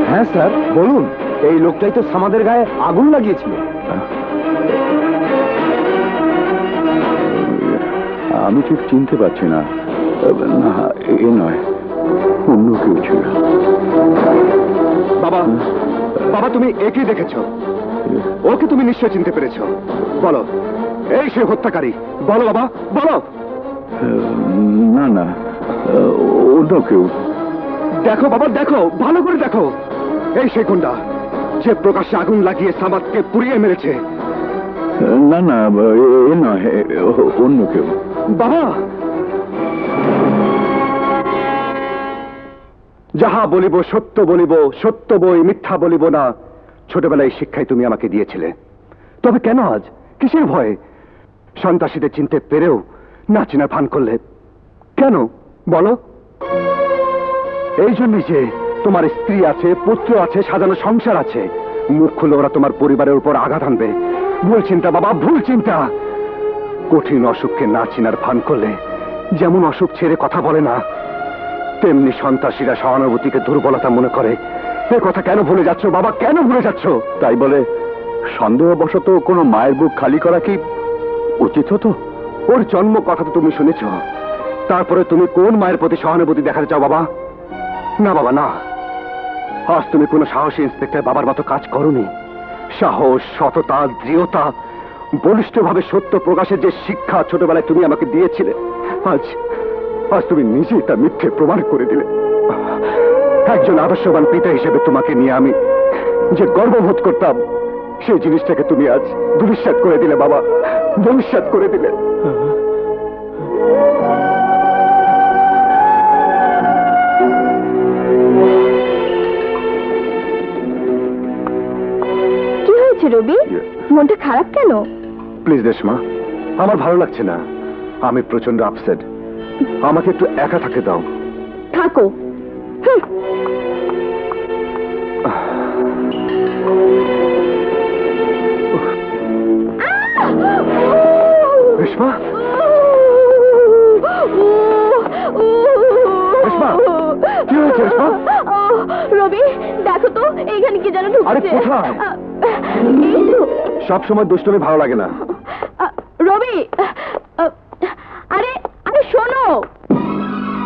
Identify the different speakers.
Speaker 1: হ্যাঁ স্যার বলুন, এই লোকটাই তো সামাদের গায়ে আগুন লাগিয়েছিল।
Speaker 2: আমি ঠিক চিনতে পারছি না। না, এ নয়, অন্য কেউ ছিল।
Speaker 1: বাবা, বাবা তুমি একে দেখেছো? ওকে তুমি নিশ্চয় চিনতে পেরেছো। বলো, এই সে হত্যাকারী। বলো বাবা, বলো।
Speaker 2: না না, অন্য কেউ।
Speaker 1: দেখো বাবা, দেখো, ভালো করে দেখো। এই সেই গুন্ডা যে প্রকাশ্যে আগুন লাগিয়ে সামাদকে পুড়িয়ে মেরেছে।
Speaker 2: না না, এ নয়, অন্য কেউ।
Speaker 1: বাবা, যাহা বলিব সত্য বলিব, সত্য বই মিথ্যা বলিব না, ছোটবেলায় শিক্ষাই তুমি আমাকে দিয়েছিলে। তবে কেন আজ, কিসের ভয়ে সন্ত্রাসীদের চিনতে পেরেও না চিনা ভান করলে কেন বলো? এই জন্যই যে তোমার স্ত্রী আছে, পুত্র আছে, সাজানো সংসার আছে। মুখ খুলে ওরা তোমার পরিবারের উপর আঘাত আনবে। ভুল চিন্তা বাবা, ভুল চিন্তা। কঠিন অসুখকে না চিনার ভান করলে যেমন অসুখ ছেড়ে কথা বলে না, তেমনি সন্ত্রাসীরা সহানুভূতিকে দুর্বলতা মনে করে। এ কথা কেন ভুলে যাচ্ছ বাবা, কেন ভুলে যাচ্ছ?
Speaker 2: তাই বলে সন্দেহবশত কোনো মায়ের বুক খালি করা কি উচিত হতো?
Speaker 1: ওর জন্ম কথা তো তুমি শুনেছ, তারপরে তুমি কোন মায়ের প্রতি সহানুভূতি দেখাতে চাও বাবা? না বাবা না, আজ তুমি কোনো সাহসী ইন্সপেক্টর বাবার মতো কাজ করোনি। সাহস, সততা, দৃঢ়তা, বলিষ্ঠভাবে সত্য প্রকাশের যে শিক্ষা ছোটবেলায় তুমি আমাকে দিয়েছিলে, আজ আজ তুমি নিজেই তা মিথ্যে প্রমাণ করে দিলে। একজন আদর্শবান পিতা হিসেবে তোমাকে নিয়ে আমি যে গর্ববোধ করতাম, সেই জিনিসটাকে তুমি আজ দুলিশ্বাত করে দিলে বাবা, দুলিশ্বাত করে দিলে।
Speaker 3: কি হয়েছে রবি, মনটা খারাপ কেন?
Speaker 1: প্লিজ রেশমা, আমার ভালো লাগছে না। আমি প্রচন্ড আপসেট। আমাকে একটু একা থাকতে দাও।
Speaker 3: থাকো।
Speaker 1: রেশমা, রেশমা, কি হয়েছে রেশমা?
Speaker 3: রবি দেখো তো, এইখানে কি যেন
Speaker 1: আরে
Speaker 3: ঢুকছে।
Speaker 1: কোথায়?
Speaker 3: এই তো।
Speaker 1: সব সময় দুষ্টুমি ভালো লাগে না।